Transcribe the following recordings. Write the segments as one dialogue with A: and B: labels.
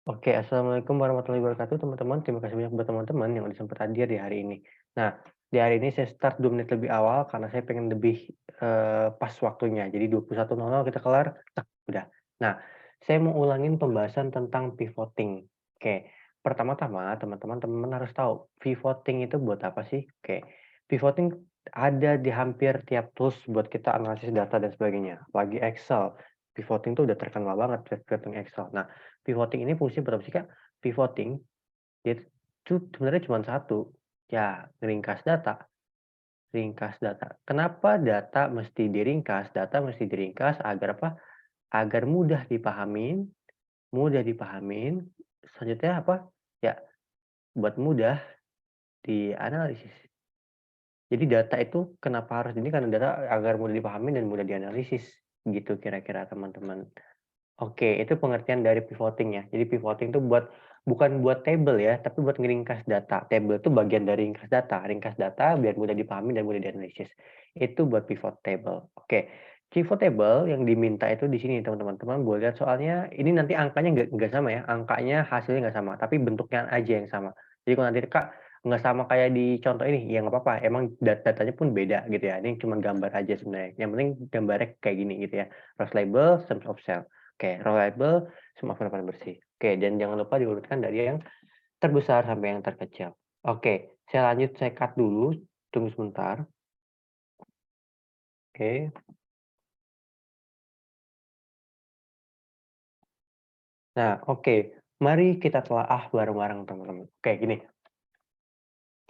A: Oke, assalamualaikum warahmatullahi wabarakatuh, teman-teman. Terima kasih banyak buat teman-teman yang udah sempat hadir di hari ini. Nah, di hari ini saya start 2 menit lebih awal karena saya pengen lebih, pas waktunya. Jadi 21.00 kita kelar, tak, udah. Nah, saya mau ulangin pembahasan tentang pivoting. Oke, pertama-tama teman-teman harus tahu, pivoting itu buat apa sih? Oke, pivoting ada di hampir tiap tools buat kita analisis data dan sebagainya, apalagi Excel. Pivoting tuh udah terkenal banget, pivoting Excel. Nah, pivoting ini fungsi berapa sih, Kak? Pivoting itu sebenarnya cuma satu, ya ringkas data. Kenapa data mesti diringkas? Data mesti diringkas agar apa? Agar mudah dipahamin, selanjutnya apa? Ya, buat mudah dianalisis. Jadi data itu kenapa harus ini, karena data agar mudah dipahami dan mudah dianalisis, gitu kira-kira teman-teman. Oke, itu pengertian dari pivoting ya. Jadi pivoting itu bukan buat table ya, tapi buat ngeringkas data. Table itu bagian dari ringkas data. Ringkas data biar mudah dipahami dan mudah dianalisis. Itu buat pivot table. Oke, pivot table yang diminta itu di sini teman-teman. Teman boleh lihat soalnya ini nanti angkanya nggak sama ya. Angkanya hasilnya nggak sama, tapi bentuknya aja yang sama. Jadi kalau nanti Kak nggak sama kayak di contoh ini, ya nggak apa-apa. Emang datanya pun beda gitu ya. Ini cuma gambar aja sebenarnya. Yang penting gambarnya kayak gini gitu ya. Rows label, sums of cell. Oke, reliable, semua penerangan bersih. Oke, dan jangan lupa diurutkan dari yang terbesar sampai yang terkecil. Oke, saya lanjut, saya cut dulu, tunggu sebentar. Oke. Nah, oke, mari kita telaah bareng-bareng teman-teman. Oke, gini,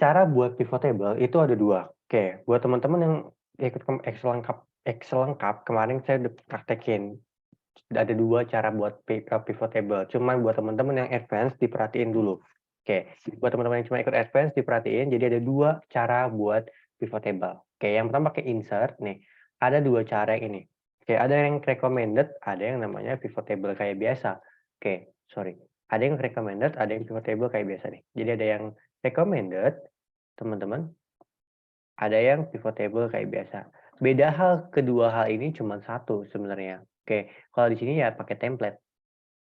A: cara buat pivot table itu ada 2. Oke, buat teman-teman yang ikut Excel lengkap, kemarin saya udah praktekin. Ada 2 cara buat pivot table, cuman buat teman-teman yang advance diperhatiin dulu. Oke, buat teman-teman yang cuma ikut advance diperhatiin, jadi ada 2 cara buat pivot table. Oke, yang pertama pakai insert nih, ada 2 cara yang ini. Oke, ada yang recommended, ada yang namanya pivot table kayak biasa. Oke, sorry. Ada yang recommended, ada yang pivot table kayak biasa nih. Jadi ada yang recommended, teman-teman, ada yang pivot table kayak biasa. Beda hal, kedua hal ini cuma satu sebenarnya. Oke, kalau di sini ya pakai template.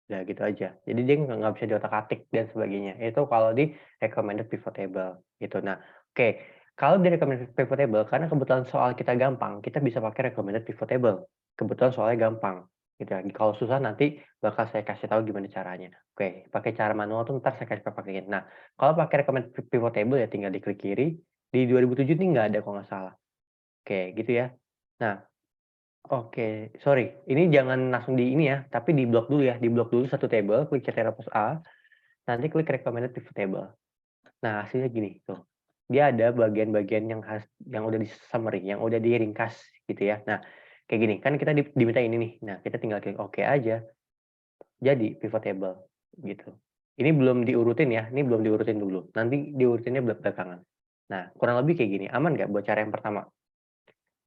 A: Ya gitu aja. Jadi dia nggak bisa diotak-atik dan sebagainya. Itu kalau di recommended pivot table gitu. Nah, oke. Kalau di recommended pivot table karena kebetulan soal kita gampang, kita bisa pakai recommended pivot table. Kebetulan soalnya gampang gitu ya. Kalau susah nanti bakal saya kasih tahu gimana caranya. Oke, pakai cara manual tuh ntar saya kasih pakein. Nah, kalau pakai recommended pivot table ya tinggal diklik kiri. Di 2007 ini nggak ada kalau nggak salah. Oke, gitu ya. Nah, oke, sorry, ini jangan langsung di ini ya, tapi di-blok dulu ya, di-blok dulu satu table, klik Ctrl plus A, nanti klik recommended pivot table. Nah, hasilnya gini, tuh. Dia ada bagian-bagian yang udah di-summary, yang udah diringkas gitu ya. Nah, kayak gini, kan kita diminta ini nih. Nah, kita tinggal klik oke aja, jadi pivot table gitu. Ini belum diurutin ya, ini belum diurutin dulu, nanti diurutinnya belakangan. Nah, kurang lebih kayak gini, aman nggak buat cara yang pertama?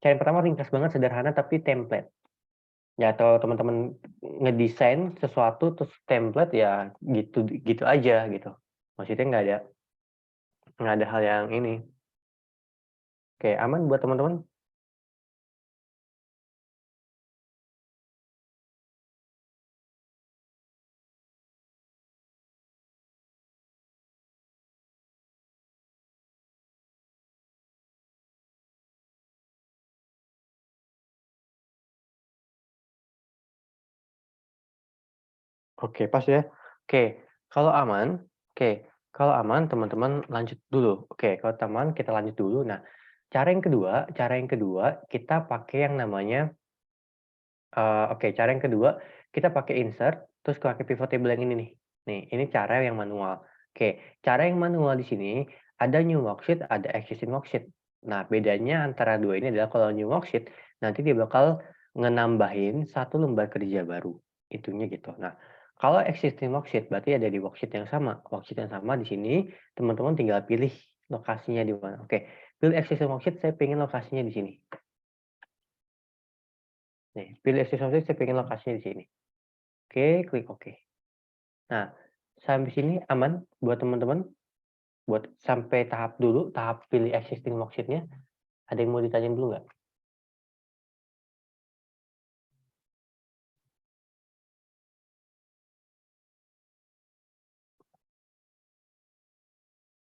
A: Cara yang pertama ringkas banget, sederhana, tapi template. Ya atau teman-teman ngedesain sesuatu terus template ya gitu gitu aja gitu. Maksudnya nggak ada hal yang ini. Oke, aman buat teman-teman? Oke, pas ya. Oke, kalau aman kalau aman teman-teman lanjut dulu. Oke, kalau teman kita lanjut dulu. Nah, cara yang kedua kita pakai yang namanya, oke, cara yang kedua kita pakai insert terus pakai pivot table yang ini nih. Nih, ini cara yang manual. Oke, cara yang manual di sini ada new worksheet, ada existing worksheet. Nah, bedanya antara dua ini adalah kalau new worksheet nanti dia bakal ngenambahin satu lembar kerja baru, itunya gitu. Nah, kalau existing worksheet berarti ada di worksheet yang sama. Worksheet yang sama di sini teman-teman tinggal pilih lokasinya di mana. Oke, pilih existing worksheet, saya pengen lokasinya di sini. Nih, pilih existing worksheet, saya pengen lokasinya di sini. Oke, klik oke. Nah, sampai sini aman buat teman-teman? Buat sampai tahap pilih existing worksheet-nya, ada yang mau ditanyain dulu nggak?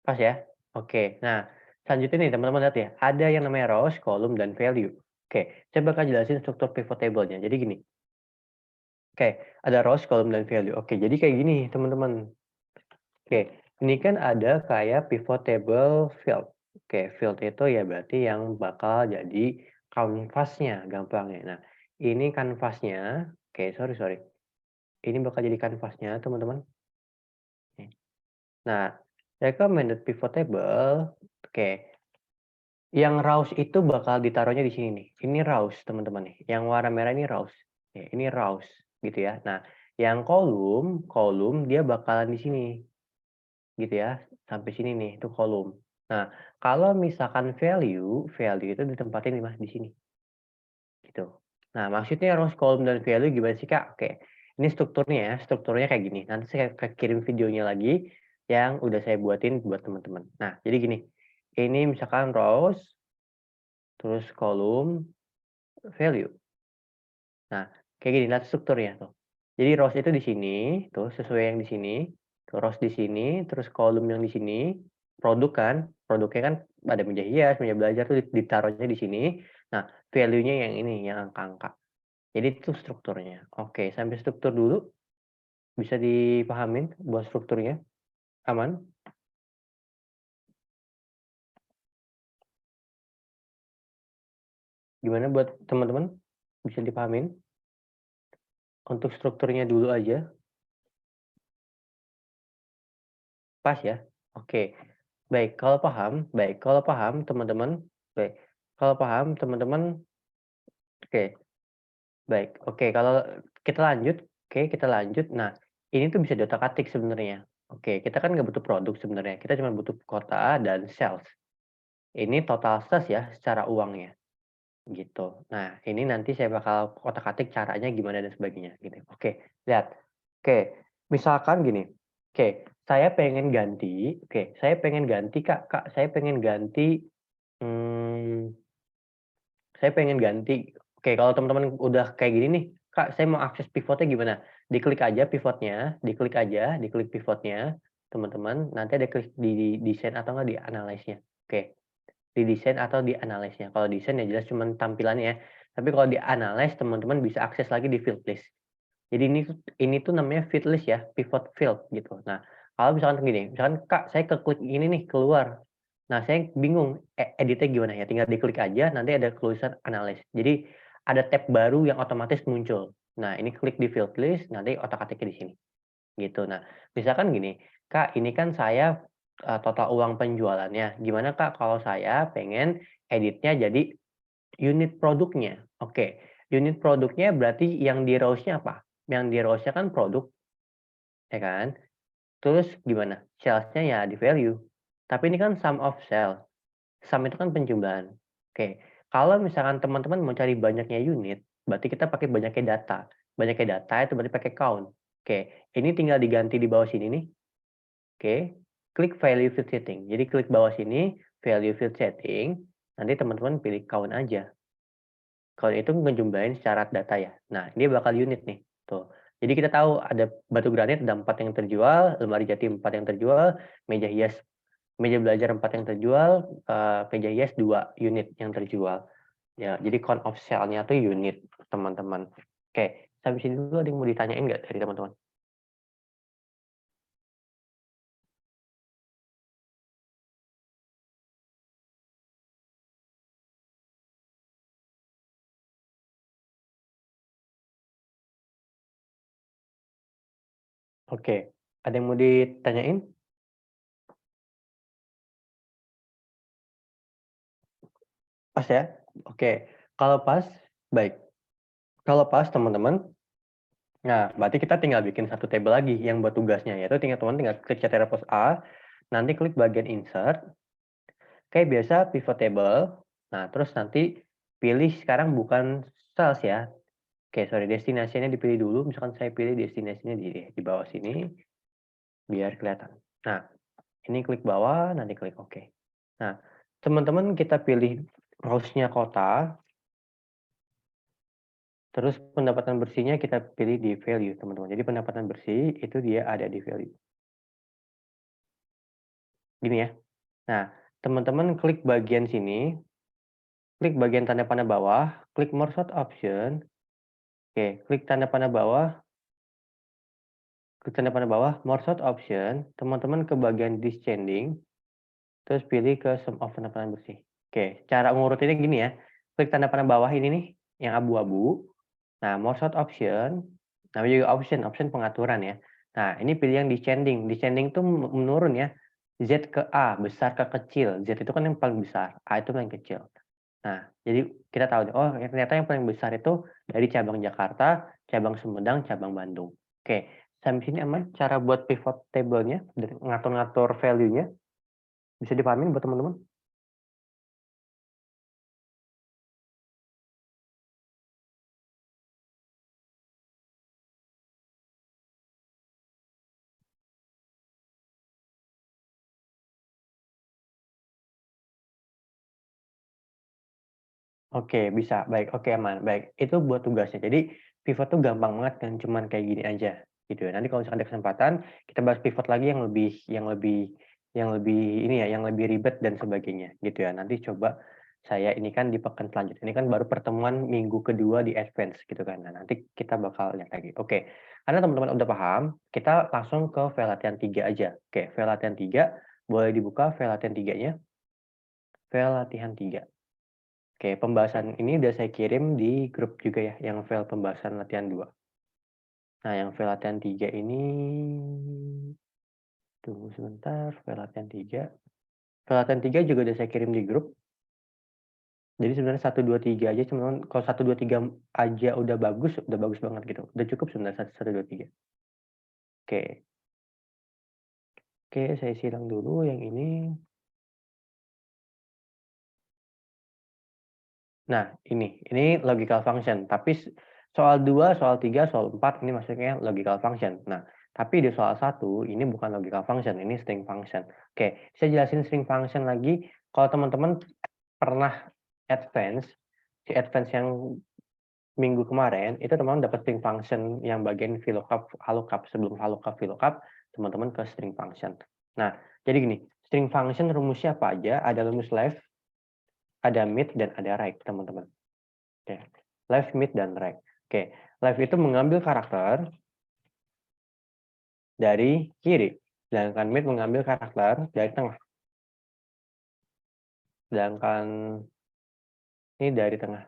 A: Pas ya? Oke. Nah, selanjutnya nih teman-teman lihat ya, ada yang namanya rows, column, dan value. Oke, saya bakal jelasin struktur pivot table-nya. Jadi gini, oke, ada rows, column, dan value. Oke, jadi kayak gini teman-teman. Oke, ini kan ada kayak pivot table field. Oke, field itu ya berarti yang bakal jadi kanvasnya gampangnya. Nah, ini kanvasnya. Oke, sorry. Ini bakal jadi kanvasnya teman-teman. Nah, recommended pivot table. Oke, yang rows itu bakal ditaruhnya di sini nih. Ini rows teman-teman nih. Yang warna merah ini rows. Ya, ini rows gitu ya. Nah, yang column dia bakalan di sini gitu ya. Sampai sini nih, itu column. Nah, kalau misalkan value itu ditempatin di di sini gitu. Nah, maksudnya rows, column, dan value gimana sih, Kak? Oke. Ini strukturnya ya, strukturnya kayak gini. Nanti saya kirim videonya lagi yang udah saya buatin buat teman-teman. Nah, jadi gini. Ini misalkan rows, terus column, value. Nah, kayak gini lihat strukturnya tuh. Jadi rows itu di sini, tuh sesuai yang di sini, tuh rows di sini, terus column yang di sini, produk kan, produknya kan ada meja hias, meja belajar tuh ditaruhnya di sini. Nah, value-nya yang ini, yang angka-angka. Jadi itu strukturnya. Oke, sampai struktur dulu bisa dipahamin buat strukturnya? Aman? Gimana buat teman-teman? Bisa dipahamin? Untuk strukturnya dulu aja, pas ya? Oke. Baik, kalau paham teman-teman, baik. Kalau paham teman-teman, oke, baik. Oke, kalau kita lanjut. Nah, ini tuh bisa diotak-atik sebenarnya. Oke, kita kan nggak butuh produk sebenarnya. Kita cuma butuh kota dan sales. Ini total sales ya secara uangnya, gitu. Nah, ini nanti saya bakal otak-atik caranya gimana dan sebagainya, gitu. Oke, lihat. Oke, misalkan gini. Saya pengen ganti, Kak. Kak, mmm saya pengen ganti. Oke, kalau teman-teman udah kayak gini nih, "Kak, saya mau akses pivotnya gimana?" Diklik pivotnya, teman-teman, nanti ada klik di desain atau enggak di analyze-nya. Oke, di desain atau di analyze-nya. Kalau desain ya jelas cuman tampilannya ya, tapi kalau di analyze teman-teman bisa akses lagi di field list. Jadi ini tuh namanya field list ya, pivot field gitu. Nah, kalau misalkan gini, misalkan, "Kak, saya keklik ini nih, keluar." Nah, saya bingung, editnya gimana ya? Tinggal diklik aja, nanti ada tulisan analyze. Jadi ada tab baru yang otomatis muncul. Nah, ini klik di field list, nanti otak-atiknya di sini, gitu. Nah, misalkan gini, "Kak, ini kan saya, total uang penjualannya. Gimana Kak kalau saya pengen editnya jadi unit produknya?" Oke, unit produknya berarti yang di rows-nya apa? Yang di rows-nya kan produk, ya kan? Terus gimana? Sales-nya ya di value. Tapi ini kan sum of sale. Sum itu kan penjumlahan. Oke, kalau misalkan teman-teman mau cari banyaknya unit, berarti kita pakai banyaknya data. Banyaknya data itu berarti pakai count. Oke, ini tinggal diganti di bawah sini nih. Oke, klik value field setting. Jadi klik bawah sini, value field setting, nanti teman-teman pilih count aja. Kalau itu ngejumlahin syarat data ya. Nah, ini bakal unit nih, tuh. Jadi kita tahu ada batu granit ada 4 yang terjual, lemari jati 4 yang terjual, meja belajar 4 yang terjual, meja hias 2 unit yang terjual. Ya, jadi count of sale-nya tuh unit, teman-teman. Oke, sampai sini dulu ada yang mau ditanyain nggak dari teman-teman? Oke, ada yang mau ditanyain? Pas ya? Oke, kalau pas, baik. Kalau pas teman-teman, nah berarti kita tinggal bikin satu table lagi yang buat tugasnya, yaitu tinggal klik CTRL plus A, nanti klik bagian insert, kayak biasa pivot table, nah terus nanti pilih sekarang bukan sales ya. Oke, sorry, destinasinya dipilih dulu, misalkan saya pilih destinasinya di bawah sini, biar kelihatan. Nah, ini klik bawah, nanti klik OK. Nah, teman-teman kita pilih rows-nya kota, terus pendapatan bersihnya kita pilih di value, teman-teman. Jadi pendapatan bersih itu dia ada di value. Gini ya. Nah, teman-teman klik bagian sini, klik bagian tanda panah bawah, klik more shot option. Oke, klik tanda panah bawah, more shot option, teman-teman ke bagian descending, terus pilih ke sum of tanda panah bersih. Oke, cara ngurutinnya gini ya. Klik tanda panah bawah ini nih, yang abu-abu. Nah, more shot option, namanya juga option pengaturan ya. Nah, ini pilih yang descending. Descending itu menurun ya. Z ke A, besar ke kecil. Z itu kan yang paling besar, A itu paling kecil. Nah, jadi kita tahu nih, oh ternyata yang paling besar itu dari cabang Jakarta, cabang Sumedang, cabang Bandung. Oke, sampai sini aman cara buat pivot table-nya, ngatur-ngatur value-nya. Bisa dipahamin buat teman-teman? Oke, bisa. Baik, oke aman. Baik, itu buat tugasnya. Jadi pivot tuh gampang banget kan, cuman kayak gini aja gitu ya. Nanti kalau misalkan ada kesempatan, kita bahas pivot lagi yang lebih ini ya, yang lebih ribet dan sebagainya gitu ya. Nanti coba saya ini kan di pekan selanjutnya. Ini kan baru pertemuan minggu kedua di advance gitu kan. Nah, nanti kita bakal lihat lagi. Oke. Karena teman-teman udah paham, kita langsung ke file latihan 3 aja. Oke, file latihan 3 boleh dibuka file latihan 3-nya. File latihan 3. Oke, pembahasan ini udah saya kirim di grup juga ya, yang file pembahasan latihan 2. Nah, yang file latihan 3 ini, tunggu sebentar, file latihan 3. File latihan 3 juga udah saya kirim di grup. Jadi sebenarnya 1, 2, 3 aja, cuman kalau 1, 2, 3 aja udah bagus banget gitu. Udah cukup sebenarnya 1, 2, 3. Oke. Oke, saya silang dulu yang ini. Nah, ini logical function, tapi soal 2, soal 3, soal 4 ini maksudnya logical function. Nah, tapi di soal 1 ini bukan logical function, ini string function. Oke, saya jelasin string function lagi. Kalau teman-teman pernah advance, si advance yang minggu kemarin, itu teman-teman dapat string function yang bagian VLOOKUP, HLOOKUP. Sebelum HLOOKUP, VLOOKUP, teman-teman ke string function. Nah, jadi gini, string function rumusnya apa aja? Ada rumus left, ada mid, dan ada right, teman-teman. Oke, left, mid, dan right. Oke, left itu mengambil karakter dari kiri, sedangkan mid mengambil karakter dari tengah. Sedangkan ini dari tengah.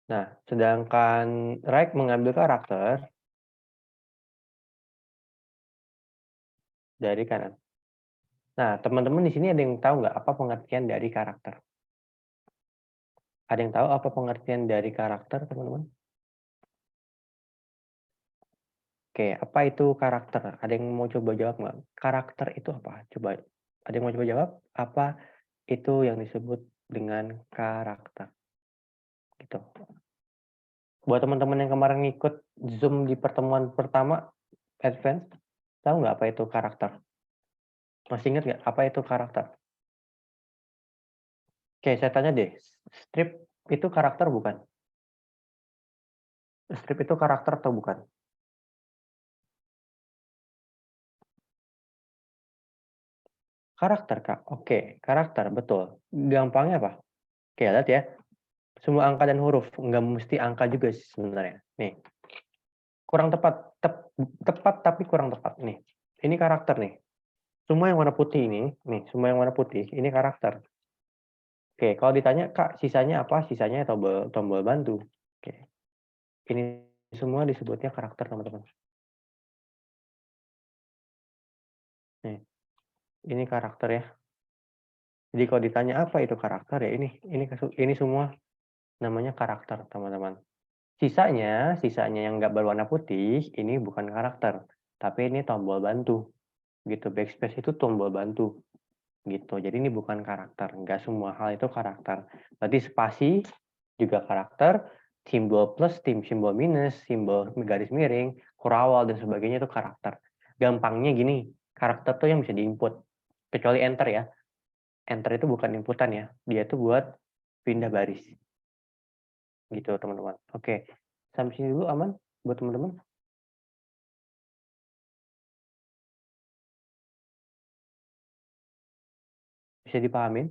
A: Nah, sedangkan right mengambil karakter dari kanan. Nah, teman-teman di sini ada yang tahu nggak apa pengertian dari karakter? Ada yang tahu apa pengertian dari karakter, teman-teman? Oke, apa itu karakter? Ada yang mau coba jawab nggak? Karakter itu apa? Coba, ada yang mau coba jawab? Apa itu yang disebut dengan karakter? Gitu. Buat teman-teman yang kemarin ngikut Zoom di pertemuan pertama Advance, tahu nggak apa itu karakter? Masih ingat nggak apa itu karakter? Oke, saya tanya deh, strip itu karakter bukan? Strip itu karakter atau bukan? Karakter, Kak. Oke, karakter, betul. Gampangnya apa? Oke, lihat ya. Semua angka dan huruf, nggak mesti angka juga sih sebenarnya. Nih, kurang tepat, tepat tapi kurang tepat. Nih, ini karakter nih. Semua yang warna putih ini, nih, semua yang warna putih, ini karakter. Oke, kalau ditanya, Kak, sisanya apa? Sisanya tombol tombol bantu. Oke. Ini semua disebutnya karakter, teman-teman. Nih, ini karakter ya. Jadi kalau ditanya apa itu karakter ya ini semua namanya karakter, teman-teman. Sisanya yang nggak berwarna putih, ini bukan karakter, tapi ini tombol bantu. Gitu, backspace itu tombol bantu. Gitu, jadi ini bukan karakter. Nggak semua hal itu karakter. Berarti spasi juga karakter, simbol plus, simbol minus, simbol garis miring, kurawal, dan sebagainya itu karakter. Gampangnya gini, karakter tuh yang bisa diinput. Kecuali enter ya. Enter itu bukan inputan ya. Dia itu buat pindah baris. Gitu, teman-teman. Oke, sampai sini dulu aman buat teman-teman? Bisa dipahamin?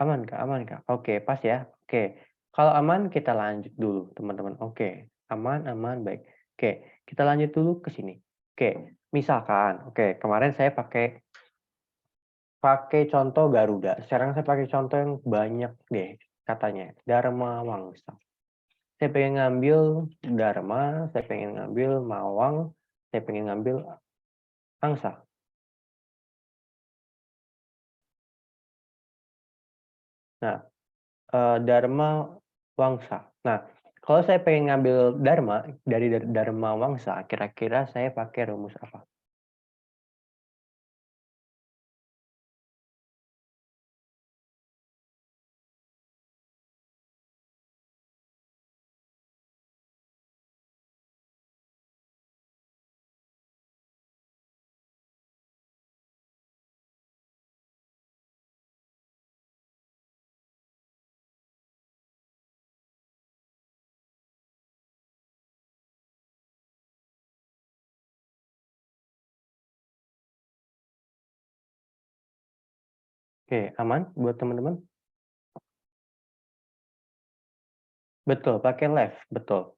A: Aman, Kak, aman, Kak? Oke, pas ya? Oke. Kalau aman kita lanjut dulu, teman-teman. Oke, aman aman, baik. Oke, kita lanjut dulu ke sini. Oke, misalkan, oke, kemarin saya pakai pakai contoh Garuda, sekarang saya pakai contoh yang banyak deh katanya, Dharma Wangsa. Saya pengen ngambil Dharma, saya pengen ngambil Mawang, saya pengen ngambil Angsa. Nah, Dharma Wangsa. Nah, kalau saya pengen ngambil Dharma, dari Dharma Wangsa, kira-kira saya pakai rumus apa? Oke, aman buat teman-teman? Betul, pakai left, betul.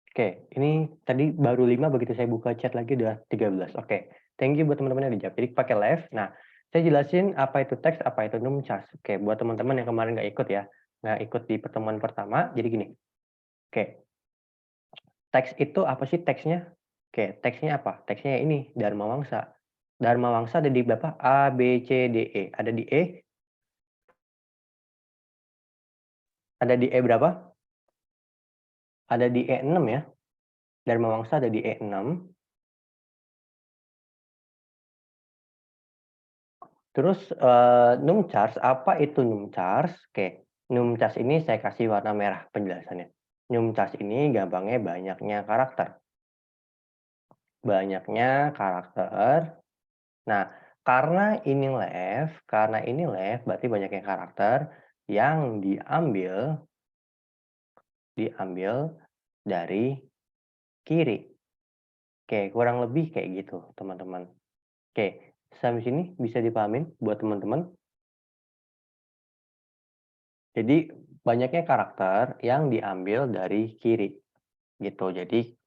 A: Oke, ini tadi baru 5, begitu saya buka chat lagi udah 13. Oke, thank you buat teman-teman yang dijawab. Jadi pakai left. Nah, saya jelasin apa itu teks, apa itu numchas. Oke, buat teman-teman yang kemarin nggak ikut ya, nggak ikut di pertemuan pertama, jadi gini. Oke, teks itu apa sih teksnya? Oke, teksnya apa? Teksnya ini, Dharma Wangsa. Dharma Wangsa ada di berapa? A, B, C, D, E. Ada di E? Ada di E berapa? Ada di E6 ya. Dharma Wangsa ada di E6. Terus, numchars, apa itu numchars? Oke, numchars ini saya kasih warna merah penjelasannya. Numchars ini gampangnya banyaknya karakter. Banyaknya karakter. Nah, karena ini left berarti banyaknya karakter yang diambil dari kiri. Oke, kurang lebih kayak gitu, teman-teman. Oke, sampai sini bisa dipahamin buat teman-teman? Jadi banyaknya karakter yang diambil dari kiri, gitu. Jadi,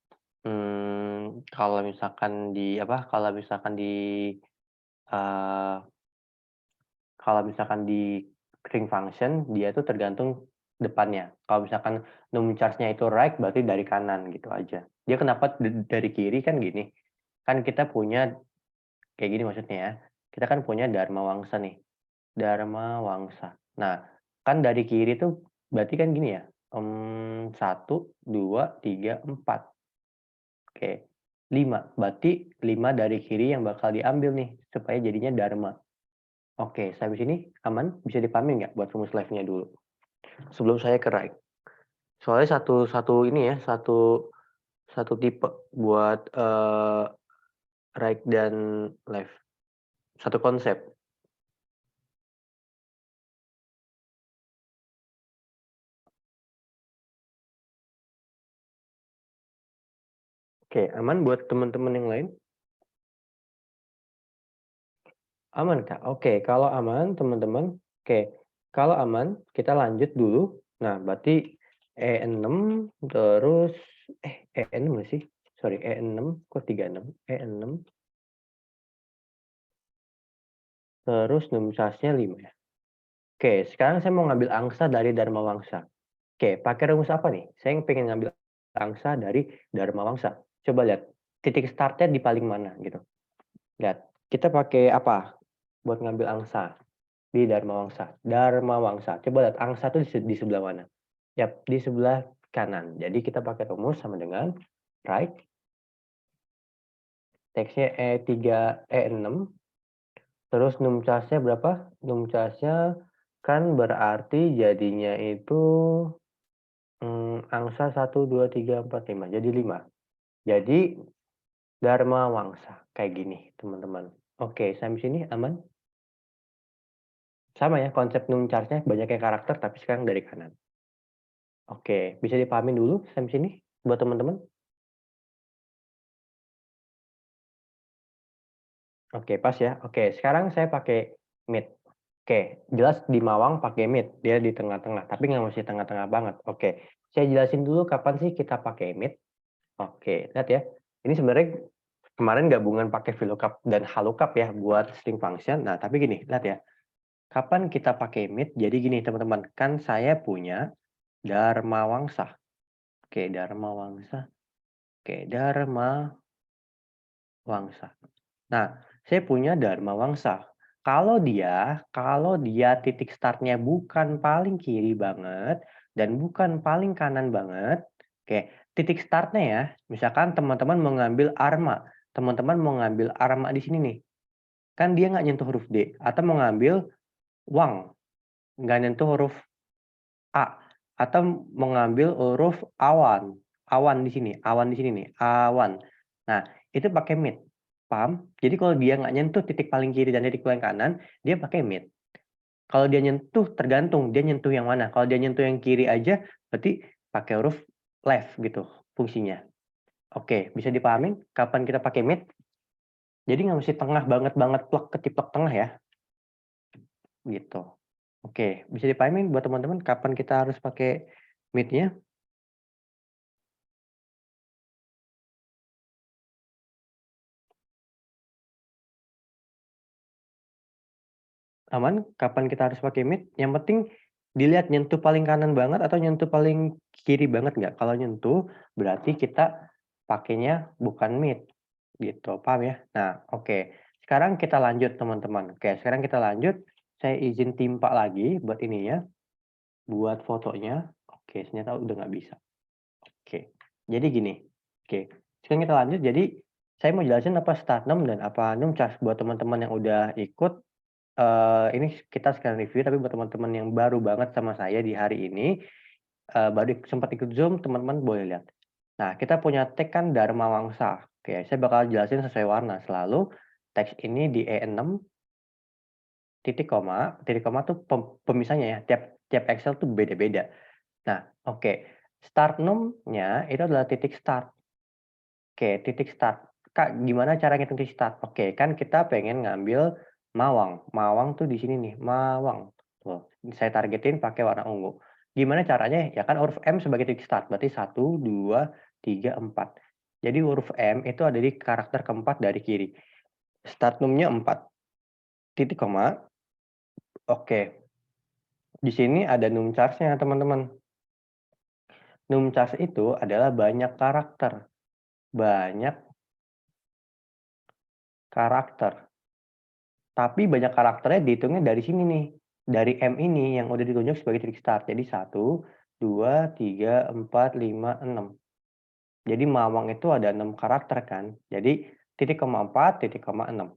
A: kalau misalkan di apa, eee, kalau misalkan di ring function, dia tuh tergantung depannya. Kalau misalkan num charge-nya itu right, berarti dari kanan, gitu aja. Dia kenapa dari kiri, kan gini, kan kita punya kayak gini maksudnya ya, kita kan punya Dharma Wangsa nih, Dharma Wangsa. Nah, kan dari kiri tuh berarti kan gini ya, 1, 2, 3, 4. Oke, 5. Berarti 5 dari kiri yang bakal diambil nih, supaya jadinya Dharma. Oke, sampai sini aman? Bisa dipahami nggak buat rumus live-nya dulu? Sebelum saya ke right. Soalnya satu satu ini ya, satu satu tipe buat, right dan left. Satu konsep. Oke, aman buat teman-teman yang lain? Aman, Kak? Oke, kalau aman teman-teman, oke, kalau aman kita lanjut dulu. Nah, berarti E6 terus E6 nggak sih? Sorry, E6 kok 36? E6 terus numsasnya 5 ya? Oke, sekarang saya mau ngambil angsa dari Dharma Wangsa. Oke, pakai rumus apa nih? Saya pengen ngambil angsa dari Dharma Wangsa. Coba lihat, titik startnya di paling mana gitu. Lihat, kita pakai apa buat ngambil angsa? Di Dharma Wangsa. Dharma Wangsa. Coba lihat angsa itu di sebelah mana? Yap, di sebelah kanan. Jadi kita pakai rumus sama dengan right. Teksnya E3, E6. Terus numchasnya berapa? Numchasnya kan berarti jadinya itu angsa 1, 2, 3, 4, 5. Jadi 5. Jadi Dharma Wangsa. Kayak gini, teman-teman. Oke, sampai sini aman? Sama ya, konsep numchasnya banyaknya karakter, tapi sekarang dari kanan. Oke, bisa dipahamin dulu sampai sini buat teman-teman? Oke, pas ya. Oke, sekarang saya pakai mid. Oke, jelas di Mawang pakai mid, dia di tengah-tengah, tapi nggak mesti tengah-tengah banget. Oke, saya jelasin dulu kapan sih kita pakai mid. Oke, lihat ya. Ini sebenarnya kemarin gabungan pakai VLOOKUP dan HLOOKUP ya buat string function. Nah, tapi gini, lihat ya. Kapan kita pakai mid? Jadi gini teman-teman, kan saya punya Dharma Wangsa. Oke, Dharma Wangsa. Oke, Dharma Wangsa. Nah, saya punya Dharma Wangsa. Kalau dia titik startnya bukan paling kiri banget dan bukan paling kanan banget, oke, titik startnya ya, misalkan teman-teman mau ngambil Arma, teman-teman mau ngambil Arma di sini nih, kan dia nggak nyentuh huruf D, atau mau ngambil Wang, nggak nyentuh huruf A, atau mau ngambil huruf Awan, awan di sini nih, awan. Nah, itu pakai mid. Paham? Jadi kalau dia nggak nyentuh titik paling kiri dan titik paling kanan, dia pakai mid. Kalau dia nyentuh, tergantung dia nyentuh yang mana. Kalau dia nyentuh yang kiri aja, berarti pakai huruf left gitu fungsinya. Oke, bisa dipahamin kapan kita pakai mid? Jadi nggak mesti tengah banget plek ketiplek tengah ya, gitu. Oke, bisa dipahamin buat teman-teman kapan kita harus pakai mid-nya? Aman? Kapan kita harus pakai mid? Yang penting dilihat nyentuh paling kanan banget atau nyentuh paling kiri banget nggak? Kalau nyentuh berarti kita pakainya bukan mid, gitu. Paham ya? Nah, oke. Sekarang kita lanjut teman-teman. Oke, sekarang kita lanjut. Saya izin timpa lagi buat ininya, buat fotonya. Oke, ternyata udah nggak bisa. Oke, jadi gini. Oke, sekarang kita lanjut. Jadi saya mau jelasin apa start num dan apa num charge buat teman-teman yang udah ikut. Ini kita sekalian review, tapi buat teman-teman yang baru banget sama saya di hari ini, baru sempat ikut Zoom, teman-teman boleh lihat. Nah, kita punya tag kan Dharma Wangsa. Oke, saya bakal jelasin sesuai warna. Selalu teks ini di E6, titik koma tuh pemisahnya ya, tiap Excel tuh beda-beda. Nah, oke. Start num-nya itu adalah titik start. Oke, titik start. Kak, gimana cara ngitung titik start? Oke, kan kita pengen ngambil Mawang. Mawang tuh di sini nih, Mawang. Tuh, saya targetin pakai warna ungu. Gimana caranya? Ya kan huruf M sebagai titik start, berarti 1, 2, 3, 4. Jadi huruf M itu ada di karakter keempat dari kiri. Start num-nya 4. Titik koma. Oke. Di sini ada num charge-nya, teman-teman. Num charge itu adalah banyak karakter. Banyak karakter. Tapi banyak karakternya dihitungnya dari sini nih, dari M ini yang udah ditunjuk sebagai titik start. Jadi 1, 2, 3, 4, 5, 6. Jadi Mawang itu ada 6 karakter kan. Jadi titik koma 4, titik koma 6.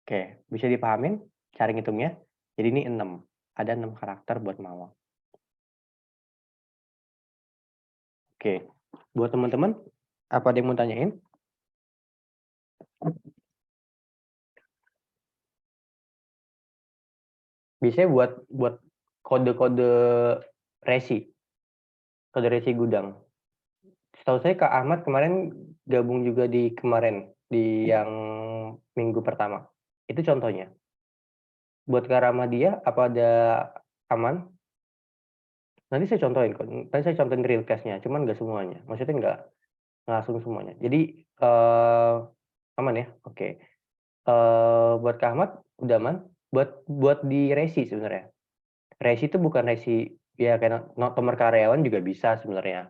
A: Oke, bisa dipahamin cara ngitungnya? Jadi ini 6. Ada 6 karakter buat Mawang. Oke, buat teman-teman, apa ada yang mau tanyain? Biasanya buat kode-kode resi, kode resi gudang. Setahu saya Kak Ahmad kemarin gabung juga di kemarin, di yang minggu pertama. Itu contohnya. Buat Kak Rahmadia, apa ada aman? Nanti saya contohin kok. Nanti saya contohin real case-nya, cuman nggak semuanya. Maksudnya nggak langsung semuanya. Jadi aman ya? Oke. Buat Kak Ahmad udah aman? Buat di resi sebenarnya. Resi itu bukan resi ya kayak nomor karyawan juga bisa sebenarnya.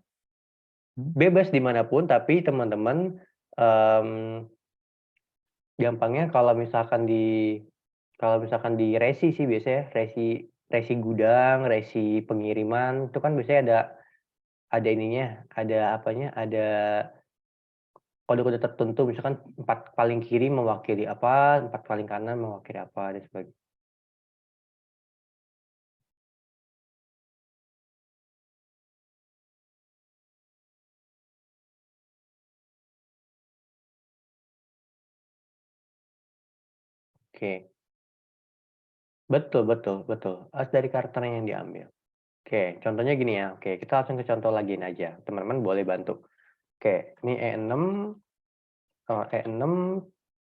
A: Bebas dimanapun, tapi teman-teman gampangnya kalau misalkan di resi sih biasanya, resi resi gudang, resi pengiriman, itu kan biasanya ada ininya, ada apanya, ada kode-kode tertentu, misalkan 4 paling kiri mewakili apa, 4 paling kanan mewakili apa, dan sebagainya. Oke, betul betul betul, harus dari karakternya yang diambil. Oke, contohnya gini ya, oke kita langsung ke contoh lagiin aja, teman-teman boleh bantu. Oke, ini E6, E6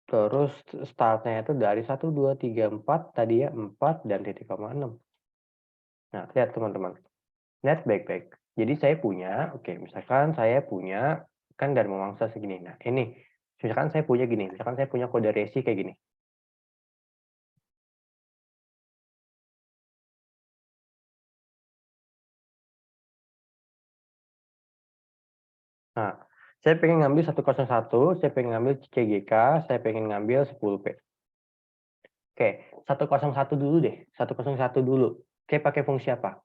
A: Terus startnya itu dari 1, 2, 3, 4 tadi ya, 4 dan titik koma 6. Nah, lihat teman-teman, lihat baik-baik. Jadi saya punya, oke, misalkan saya punya, kan dari memangsa segini. Nah, ini, misalkan saya punya gini, misalkan saya punya kode resi kayak gini. Nah, saya pengen ngambil 101, saya pengen ngambil CGK, saya pengen ngambil 10P. Oke, 101 dulu deh, 101 dulu. Oke, pakai fungsi apa?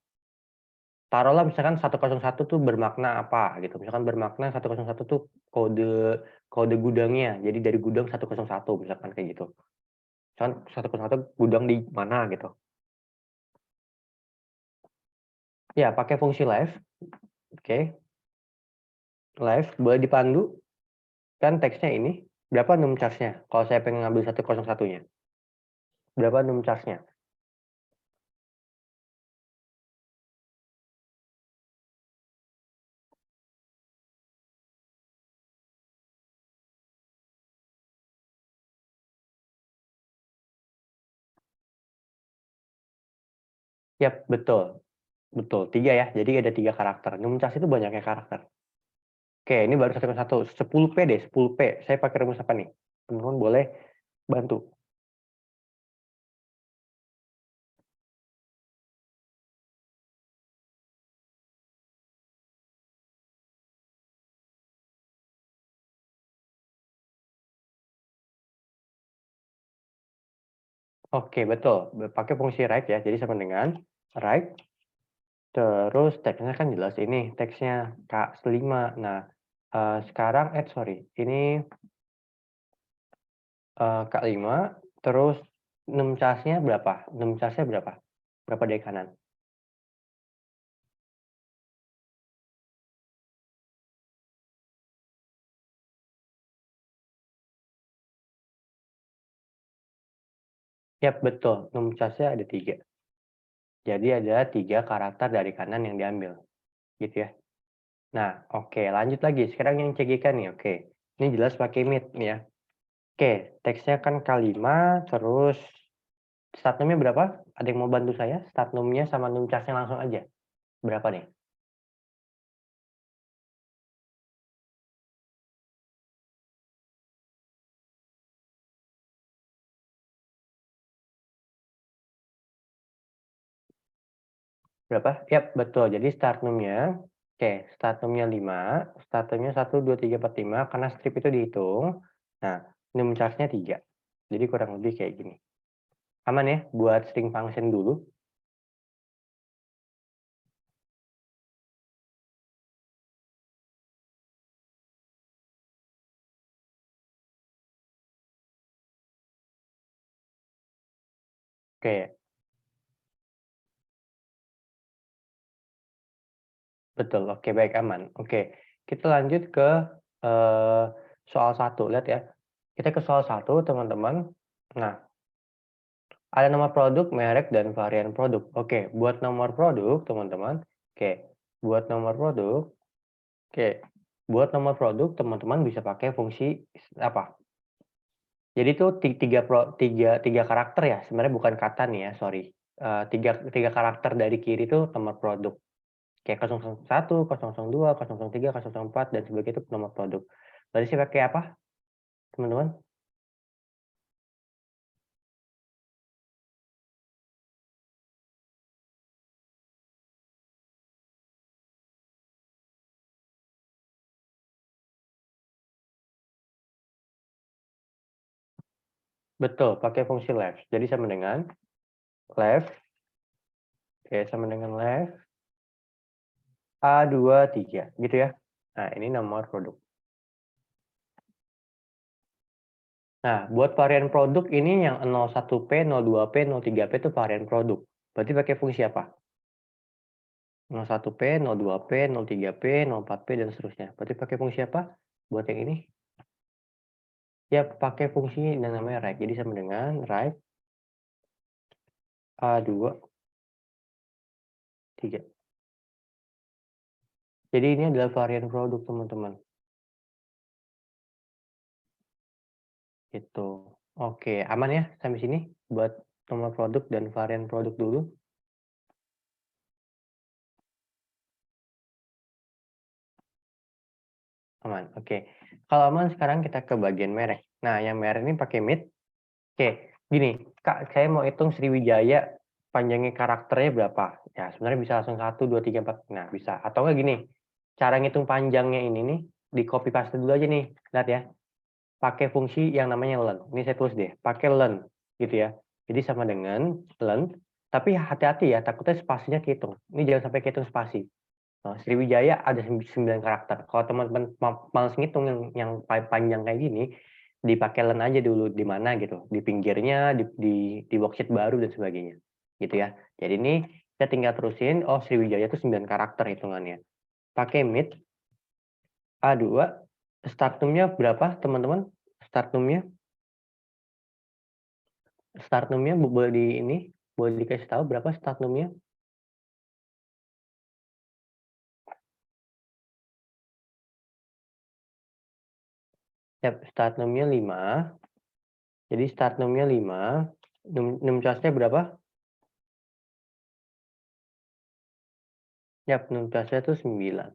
A: Taruhlah misalkan 101 tuh bermakna apa gitu, misalkan bermakna 101 tuh kode gudangnya, jadi dari gudang 101 misalkan kayak gitu. Misalkan 101 gudang di mana gitu. Ya, pakai fungsi live, oke. Live boleh dipandu, kan teksnya ini, berapa num charge-nya kalau saya pengen ngambil 101-nya? Berapa num charge-nya? Yap, betul. Betul, 3 ya. Jadi ada 3 karakter. Num charge itu banyaknya karakter. Oke, ini baru 101. 10P deh, 10P. Saya pakai rumus apa nih? Teman-teman boleh bantu. Oke, betul. Pakai fungsi write ya. Jadi sama dengan write, terus teksnya kan jelas ini, teksnya K5. Nah, sekarang sorry, ini K5, terus num charge-nya berapa? Num charge-nya berapa? Berapa dari kanan? Yap, betul. Num charge-nya ada 3. Jadi ada 3 karakter dari kanan yang diambil. Gitu ya. Nah, oke, lanjut lagi. Sekarang yang CGK nih, oke. Ini jelas pakai mid nih ya. Oke, teksnya kan K5, terus start num-nya berapa? Ada yang mau bantu saya? Start num-nya sama num charge-nya langsung aja. Berapa nih? Berapa? Yap, betul. Jadi start num-nya, oke, start num-nya 5, start num-nya 1, 2, 3, 4, 5, karena strip itu dihitung. Nah, num charge-nya 3. Jadi kurang lebih kayak gini. Aman ya buat string function dulu? Oke, betul. Oke, baik, aman. Oke, kita lanjut ke soal 1. Lihat ya. Kita ke soal 1, teman-teman. Nah, ada nama produk, merek, dan varian produk. Oke, buat nomor produk, teman-teman. Oke, buat nomor produk. Oke, buat nomor produk, teman-teman bisa pakai fungsi apa? Jadi itu tiga karakter ya, sebenarnya bukan kata nih ya, sorry. Tiga karakter dari kiri itu nomor produk. Kayak 001, 002, 003, 004, dan sebagainya itu nomor produk. Berarti saya pakai apa, teman-teman? Betul, pakai fungsi left. Jadi sama dengan left, oke, sama dengan left, A23, gitu ya. Nah, ini nomor produk. Nah, buat varian produk ini yang 01P, 02P, 03P itu varian produk. Berarti pakai fungsi apa? 01P, 02P, 03P, 04P, dan seterusnya. Berarti pakai fungsi apa buat yang ini? Ya, pakai fungsi yang namanya write. Jadi sama dengan write A23. Jadi ini adalah varian produk, teman-teman. Gitu. Oke, aman ya sampai sini buat nomor produk dan varian produk dulu? Aman, oke. Kalau aman sekarang kita ke bagian merek. Nah, yang merek ini pakai mid. Oke, gini, Kak, saya mau hitung Sriwijaya panjangnya karakternya berapa? Ya, sebenarnya bisa langsung 1, 2, 3, 4. Nah, bisa. Atau enggak gini, cara ngitung panjangnya ini nih, di copy paste dulu aja nih. Lihat ya, pakai fungsi yang namanya len. Ini saya tulis deh, pakai len, gitu ya. Jadi sama dengan len, tapi hati-hati ya, takutnya spasinya kehitung. Ini jangan sampai kehitung spasi. Sriwijaya ada 9 karakter. Kalau teman-teman males ngitung yang panjang kayak gini, dipakai len aja dulu di mana gitu, di pinggirnya, di worksheet baru dan sebagainya, gitu ya. Jadi ini kita tinggal terusin, oh Sriwijaya itu 9 karakter hitungannya. Pakai mid A2, startumnya berapa teman-teman? Startumnya, startumnya boleh di ini, boleh dikasih tahu berapa startumnya? Ya, startumnya 5. Jadi startumnya 5, num charge-nya berapa? Ya, num charge-nya itu 9.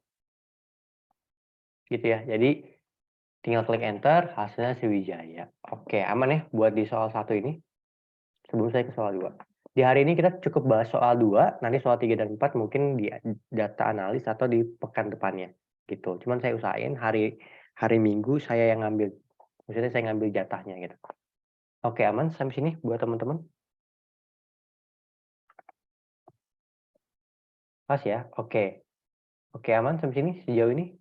A: Gitu ya. Jadi tinggal klik enter, hasilnya Sriwijaya. Oke, aman ya buat di soal 1 ini? Sebelum saya ke soal 2. Di hari ini kita cukup bahas soal 2, nanti soal 3 dan 4 mungkin di data analis atau di pekan depannya, gitu. Cuman saya usahain hari hari Minggu saya yang ngambil, maksudnya saya ngambil jatahnya gitu. Oke, aman sampai sini buat teman-teman? Pas ya? Oke. Oke, aman sampai sini sejauh ini?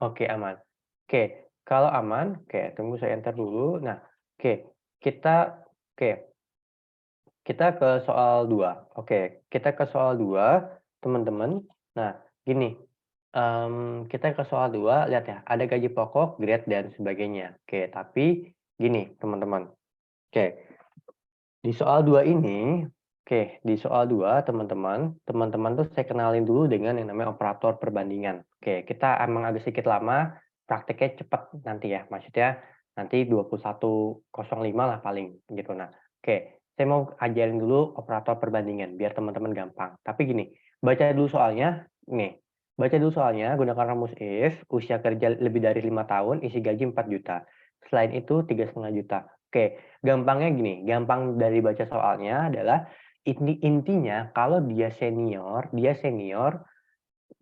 A: Oke, aman. Oke, kalau aman, oke tunggu saya enter dulu. Nah, oke, oke, kita ke soal 2. Oke, kita ke soal 2, teman-teman. Nah, gini, kita ke soal 2, lihat ya, ada gaji pokok, grade, dan sebagainya. Oke, tapi gini, teman-teman. Oke, di soal 2 ini, oke, di soal 2, teman-teman tuh saya kenalin dulu dengan yang namanya operator perbandingan. Oke, kita emang agak sedikit lama, prakteknya cepat nanti ya, maksudnya nanti 21.05 lah paling, gitu. Nah, oke, saya mau ajarin dulu operator perbandingan, biar teman-teman gampang. Tapi gini, baca dulu soalnya, nih, baca dulu soalnya, gunakan rumus if, usia kerja lebih dari 5 tahun, isi gaji 4 juta. Selain itu, 3,5 juta. Oke, gampangnya gini, gampang dari baca soalnya adalah intinya kalau dia senior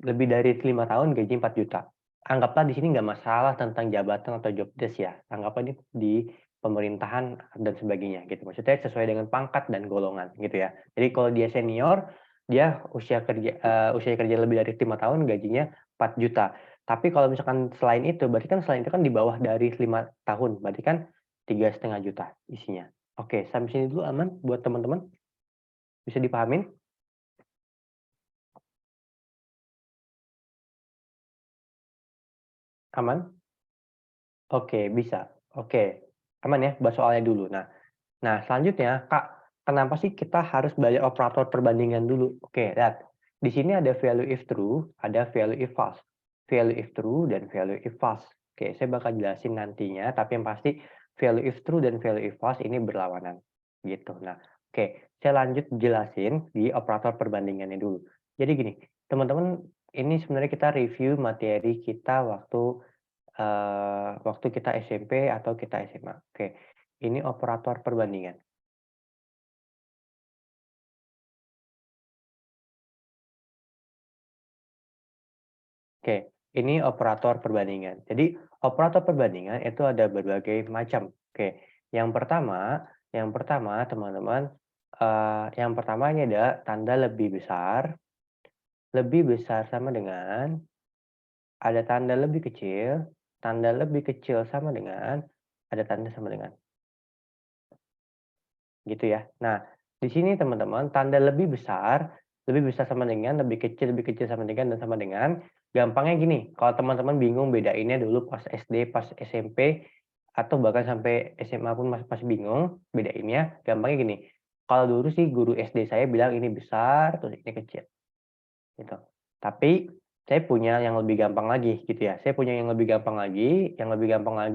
A: lebih dari 5 tahun gaji 4 juta. Anggaplah di sini nggak masalah tentang jabatan atau job desk ya. Anggaplah ini di pemerintahan dan sebagainya gitu. Maksudnya sesuai dengan pangkat dan golongan gitu ya. Jadi kalau dia senior, dia usia kerja lebih dari 5 tahun gajinya 4 juta. Tapi kalau misalkan selain itu, berarti kan selain itu kan di bawah dari 5 tahun, berarti kan 3,5 juta isinya. Oke, sampai sini dulu aman buat teman-teman? Bisa dipahamin? Aman? Oke, bisa. Oke, aman ya, bahas soalnya dulu. Nah, selanjutnya, Kak, kenapa sih kita harus belajar operator perbandingan dulu? Oke, lihat. Di sini ada value if true, ada value if false. Value if true dan value if false. Oke, saya bakal jelasin nantinya, tapi yang pasti value if true dan value if false ini berlawanan. Gitu. Nah, oke, saya lanjut jelasin di operator perbandingannya dulu. Jadi gini, teman-teman, ini sebenarnya kita review materi kita waktu kita SMP atau kita SMA. Oke, ini operator perbandingan. Oke, ini operator perbandingan. Jadi operator perbandingan itu ada berbagai macam. Oke, yang pertama teman-teman, yang pertama ini ada tanda lebih besar. Lebih besar sama dengan, ada tanda lebih kecil, tanda lebih kecil sama dengan, ada tanda sama dengan. Gitu ya. Nah, di sini teman-teman, tanda lebih besar sama dengan, lebih kecil sama dengan, dan sama dengan. Gampangnya gini, kalau teman-teman bingung bedainnya dulu pas SD, pas SMP, atau bahkan sampai SMA pun masih bingung bedainnya, gampangnya gini. Kalau dulu sih guru SD saya bilang ini besar, terus ini kecil, gitu. Tapi saya punya yang lebih gampang lagi gitu ya. Saya punya yang lebih gampang lagi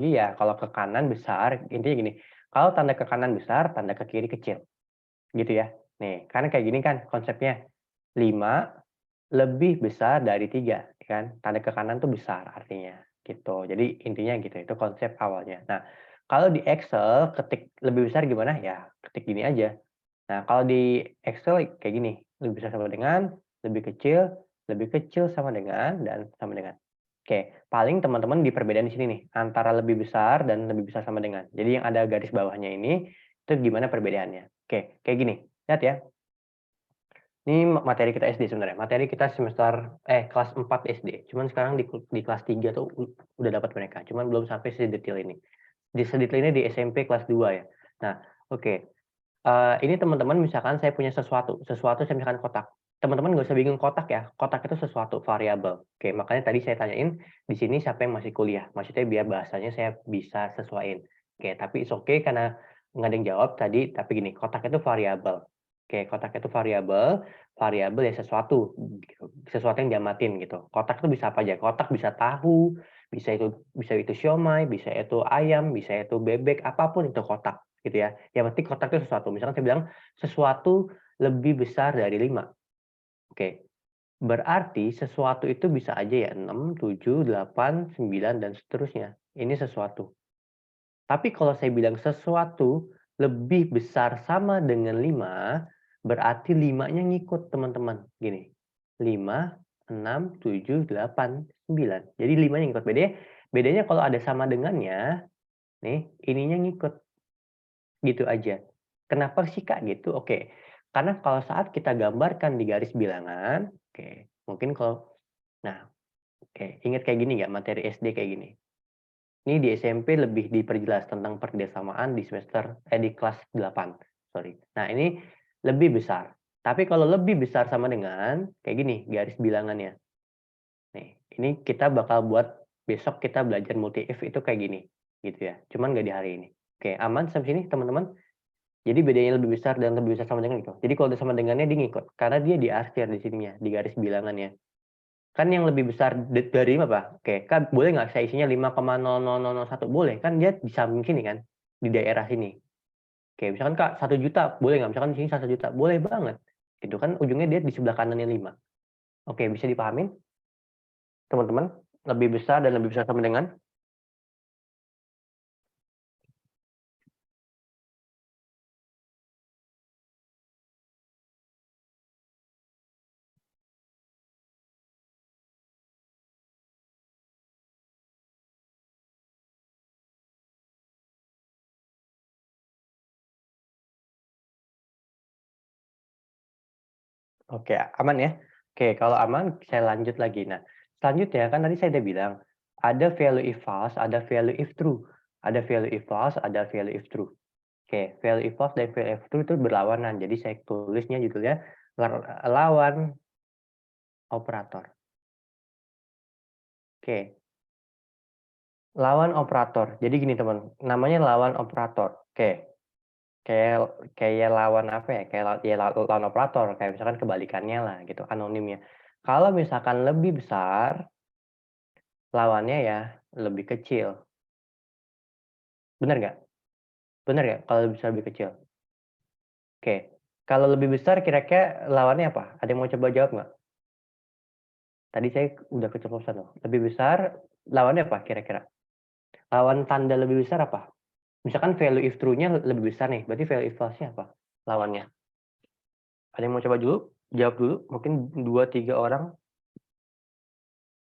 A: ya kalau ke kanan besar, intinya gini, kalau tanda ke kanan besar, tanda ke kiri kecil, gitu ya. Nih, karena kayak gini kan konsepnya, 5 lebih besar dari 3 kan, tanda ke kanan tuh besar artinya, gitu. Jadi intinya gitu, itu konsep awalnya. Nah, kalau di Excel ketik lebih besar gimana? Ya ketik gini aja. Nah, kalau di Excel kayak gini, lebih besar sama dengan, lebih kecil sama dengan, dan sama dengan. Oke, paling teman-teman di perbedaan di sini nih, antara lebih besar dan lebih besar sama dengan. Jadi yang ada garis bawahnya ini, itu gimana perbedaannya. Oke, kayak gini, lihat ya. Ini materi kita SD sebenarnya, materi kita kelas 4 SD, cuman sekarang di kelas 3 tuh udah dapat mereka, cuman belum sampai sedetail ini. Sedetail ini di SMP kelas 2 ya. Nah, oke. Ini teman-teman misalkan saya punya sesuatu saya misalkan kotak. Teman-teman nggak usah bingung kotak ya, kotak itu sesuatu variabel. Oke, makanya tadi saya tanyain, di sini siapa yang masih kuliah? Maksudnya biar bahasanya saya bisa sesuaiin. Oke, tapi it's okay karena nggak ada yang jawab tadi, tapi gini, kotak itu variabel. Oke, kotak itu variabel, variabel ya sesuatu, gitu, sesuatu yang diamatin gitu. Kotak itu bisa apa aja? Kotak bisa tahu, bisa itu siomay, bisa itu ayam, bisa itu bebek, apapun itu kotak gitu ya. Yang penting kotak itu sesuatu. Misalkan saya bilang sesuatu lebih besar dari 5. Oke. Berarti sesuatu itu bisa aja ya 6, 7, 8, 9 dan seterusnya. Ini sesuatu. Tapi kalau saya bilang sesuatu lebih besar sama dengan 5, berarti 5-nya ngikut teman-teman. Gini. 5, 6, 7, 8, 9. Jadi 5-nya ngikut. Bedanya kalau ada sama dengannya, nih, ininya ngikut. Gitu aja. Kenapa sih Kak gitu? Oke, karena kalau saat kita gambarkan di garis bilangan, oke, mungkin kalau nah, oke, ingat kayak gini nggak materi SD kayak gini? Ini di SMP lebih diperjelas tentang perdesamaan di kelas 8, sorry. Nah, ini lebih besar. Tapi kalau lebih besar sama dengan kayak gini garis bilangannya. Nih, ini kita bakal buat besok kita belajar multi if itu kayak gini, gitu ya. Cuman nggak di hari ini. Oke, aman sampai sini teman-teman? Jadi bedanya lebih besar dan lebih besar sama dengan itu. Jadi kalau udah sama dengannya dia ngikut, karena dia diarsir di sininya, di garis bilangannya. Kan yang lebih besar dari apa? Oke, kan boleh nggak saya isinya 5,00001? Boleh, kan dia di samping sini kan, di daerah sini. Oke, misalkan Kak 1 juta, boleh nggak? Misalkan di sini 1 juta, boleh banget. Gitu kan ujungnya dia di sebelah kanannya 5. Oke, bisa dipahamin teman-teman? Lebih besar dan lebih besar sama dengan? Oke, aman ya? Oke, kalau aman saya lanjut lagi. Nah, selanjutnya kan tadi saya udah bilang, ada value if false, ada value if true. Ada value if false, ada value if true. Oke, value if false dan value if true itu berlawanan. Jadi saya tulisnya judulnya lawan operator. Oke, lawan operator. Jadi gini teman, namanya lawan operator. Oke, kayak kayak lawan apa ya? Lawan operator. Kayak misalkan kebalikannya lah gitu, anonimnya. Kalau misalkan lebih besar, lawannya ya lebih kecil. Benar nggak? Benar nggak kalau lebih besar lebih kecil? Oke. Kalau lebih besar kira-kira lawannya apa? Ada yang mau coba jawab nggak? Tadi saya udah keceplosan loh. Lebih besar lawannya apa kira-kira? Lawan tanda lebih besar apa? Misalkan value if true-nya lebih besar nih, berarti value if false-nya apa lawannya? Ada yang mau coba dulu? Jawab dulu, mungkin 2, 3 orang.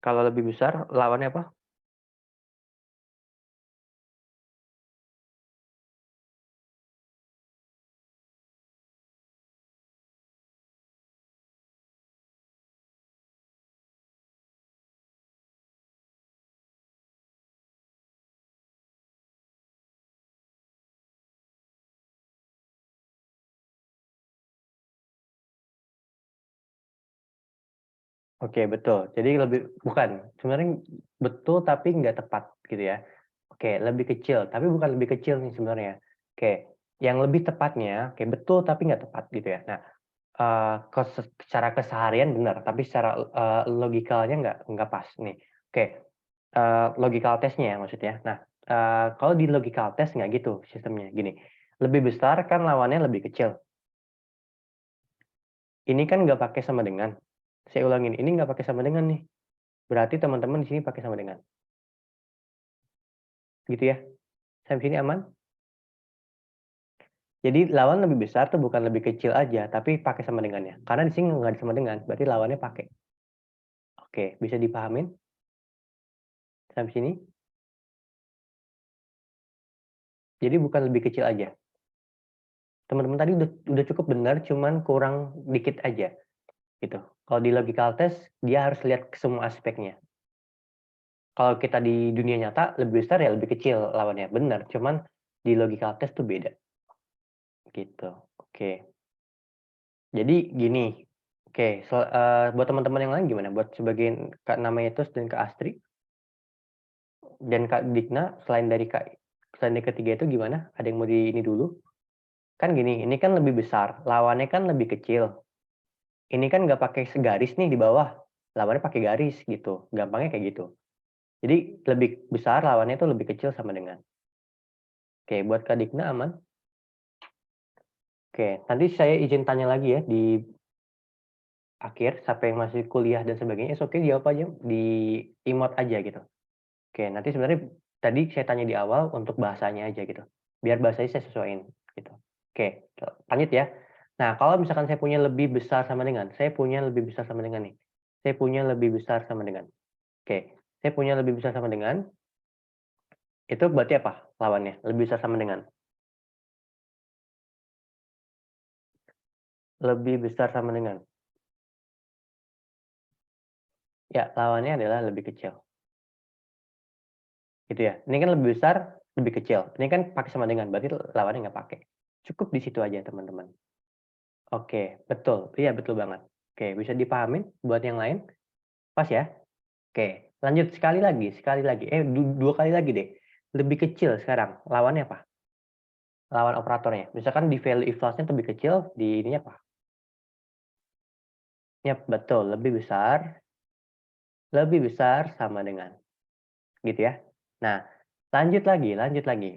A: Kalau lebih besar lawannya apa? Oke, betul. Jadi bukan, sebenarnya betul tapi nggak tepat gitu ya. Oke, lebih kecil, tapi bukan lebih kecil nih sebenarnya. Oke, Yang lebih tepatnya, kayak betul tapi nggak tepat gitu ya. Nah, secara keseharian benar, tapi secara, logikalnya nggak pas nih. Oke, logical test-nya ya maksudnya. Nah, kalau di logical test nggak gitu sistemnya, gini, lebih besar kan lawannya lebih kecil. Ini kan nggak pakai sama dengan. Saya ulangin, ini nggak pakai sama dengan nih. Berarti teman-teman di sini pakai sama dengan. Gitu ya. Sampai sini aman? Jadi lawan lebih besar tuh bukan lebih kecil aja, tapi pakai sama dengannya. Karena di sini nggak ada sama dengan, berarti lawannya pakai. Oke, bisa dipahamin sampai sini? Jadi bukan lebih kecil aja. Teman-teman tadi udah cukup benar, cuman kurang dikit aja, gitu. Kalau di logical test, dia harus lihat ke semua aspeknya. Kalau kita di dunia nyata, lebih besar ya lebih kecil lawannya, benar. Cuman di logical test tuh beda, gitu. Oke. Jadi gini, oke, buat teman-teman yang lain gimana? Buat sebagian Kak Nametos dan Kak Astri dan Kak Dikna, selain dari ketiga itu gimana? Ada yang mau di ini dulu? Kan gini, ini kan lebih besar, lawannya kan lebih kecil. Ini kan nggak pakai segaris nih di bawah, lawannya pakai garis gitu, gampangnya kayak gitu. Jadi lebih besar, lawannya itu lebih kecil sama dengan. Oke, buat Kak Dikna aman? Oke, nanti saya izin tanya lagi ya di akhir, siapa yang masih kuliah dan sebagainya, oke jawab aja di emot aja gitu. Oke, nanti sebenarnya tadi saya tanya di awal untuk bahasanya aja gitu, biar bahasanya saya sesuaiin gitu. Oke, lanjut ya. Nah, kalau misalkan saya punya lebih besar sama dengan, saya punya lebih besar sama dengan nih. Saya punya lebih besar sama dengan. Oke, saya punya lebih besar sama dengan, itu berarti apa lawannya? Lebih besar sama dengan. Lebih besar sama dengan. Ya, lawannya adalah lebih kecil. Gitu ya. Ini kan lebih besar, lebih kecil. Ini kan pakai sama dengan, berarti lawannya nggak pakai. Cukup di situ aja, teman-teman. Oke, betul. Iya, betul banget. Oke, bisa dipahamin buat yang lain? Pas ya? Oke, lanjut sekali lagi. Dua kali lagi deh. Lebih kecil sekarang, lawannya apa? Lawan operatornya. Misalkan di value if loss-nya lebih kecil, di ininya apa? Yap, betul. Lebih besar sama dengan. Gitu ya. Nah, lanjut lagi.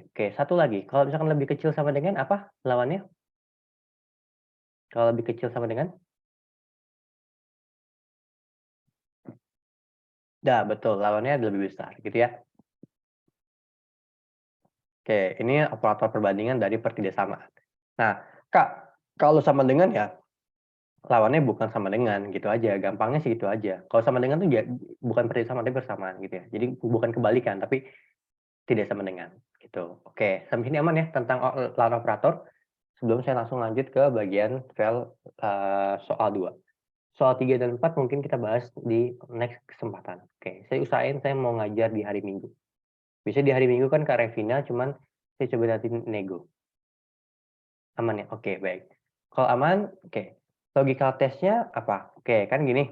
A: Oke, satu lagi. Kalau misalkan lebih kecil sama dengan apa lawannya? Kalau lebih kecil sama dengan? Dah, betul. Lawannya lebih besar, gitu ya. Oke, ini operator perbandingan dari pertidaksamaan. Nah, Kak, kalau sama dengan ya lawannya bukan sama dengan gitu aja, gampangnya sih gitu aja. Kalau sama dengan tuh ya bukan pertidaksamaan tapi bersamaan gitu ya. Jadi bukan kebalikan tapi tidak sama dengan gitu. Oke, sampai sini aman ya tentang lawan operator. Sebelum saya langsung lanjut ke bagian soal 2. Soal 3 dan 4 mungkin kita bahas di next kesempatan. Oke, saya usahain saya mau ngajar di hari Minggu. Bisa di hari Minggu kan Kak Revina, cuman saya coba nanti nego. Aman ya? Oke, baik. Kalau aman, oke. Logical test-nya apa? Oke, kan gini.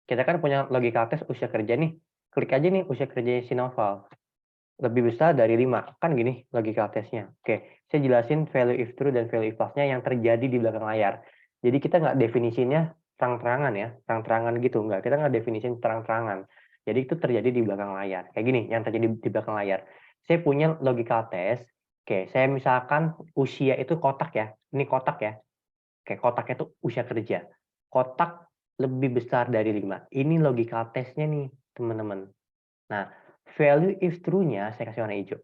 A: Kita kan punya logical test usia kerja nih. Klik aja nih usia kerjanya si Noval. Lebih besar dari 5. Kan gini logical test-nya. Oke, saya jelasin value if true dan value if false-nya yang terjadi di belakang layar. Jadi kita nggak definisinya terang-terangan ya, terang-terangan gitu. Nggak, kita nggak definisin terang-terangan. Jadi itu terjadi di belakang layar. Kayak gini, yang terjadi di belakang layar. Saya punya logical test. Oke, saya misalkan usia itu kotak ya. Ini kotak ya. Oke, kotaknya itu usia kerja. Kotak lebih besar dari 5. Ini logical test-nya nih, teman-teman. Nah, value if true-nya saya kasih warna hijau.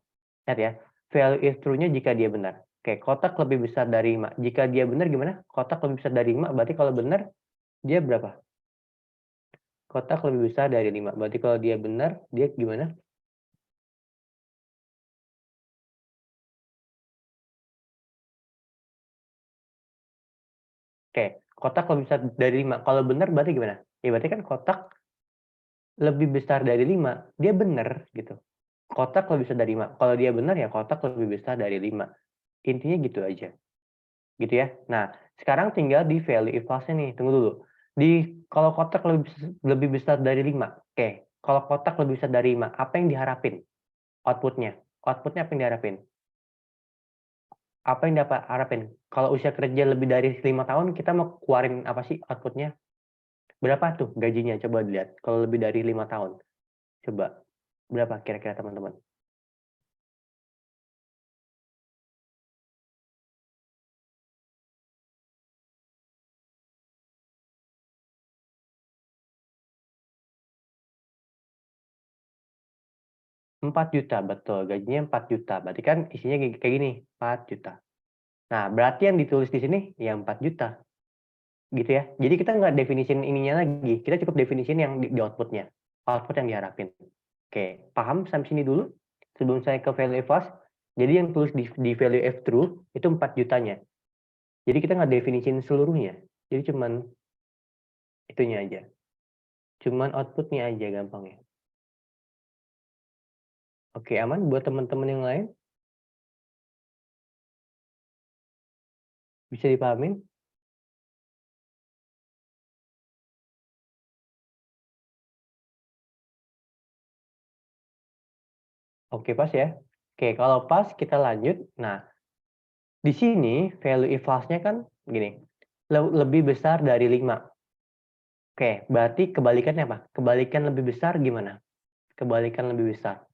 A: Lihat ya, value if true-nya jika dia benar. Oke, kotak lebih besar dari 5. Jika dia benar gimana? Kotak lebih besar dari 5, berarti kalau benar dia berapa? Kotak lebih besar dari 5. Berarti kalau dia benar, dia gimana? Oke, kotak lebih besar dari 5. Kalau benar berarti gimana? Ya berarti kan kotak lebih besar dari 5. Dia benar gitu. Kotak lebih besar dari 5. Kalau dia benar ya kotak lebih besar dari 5. Intinya gitu aja. Gitu ya. Nah, sekarang tinggal di value if false nih. Tunggu dulu. Kalau kotak lebih besar dari 5. Oke. Kalau kotak lebih besar dari 5, apa yang diharapin? Outputnya. Outputnya apa yang diharapin? Apa yang dapat harapin? Kalau usia kerja lebih dari 5 tahun, kita mau keluarin apa sih output-nya? Berapa tuh gajinya? Coba dilihat, kalau lebih dari 5 tahun. Coba, berapa kira-kira teman-teman? 4 juta, betul, gajinya 4 juta. Berarti kan isinya kayak gini, 4 juta. Nah, berarti yang ditulis di sini ya 4 juta, gitu ya. Jadi kita nggak definisin ininya lagi, kita cukup definisin yang di output-nya, output yang diharapin. Oke, paham sampai sini dulu? Sebelum saya ke value fast, jadi yang tulis di value F true itu 4 jutanya. Jadi kita nggak definisin seluruhnya, jadi cuman itunya aja. Cuman output-nya aja gampangnya. Oke, aman buat teman-teman yang lain? Bisa dipahamin? Oke, pas ya. Oke, kalau pas kita lanjut. Nah, di sini value if nya kan gini, lebih besar dari 5. Oke, berarti kebalikannya apa? Kebalikan lebih besar gimana? Kebalikan lebih besar.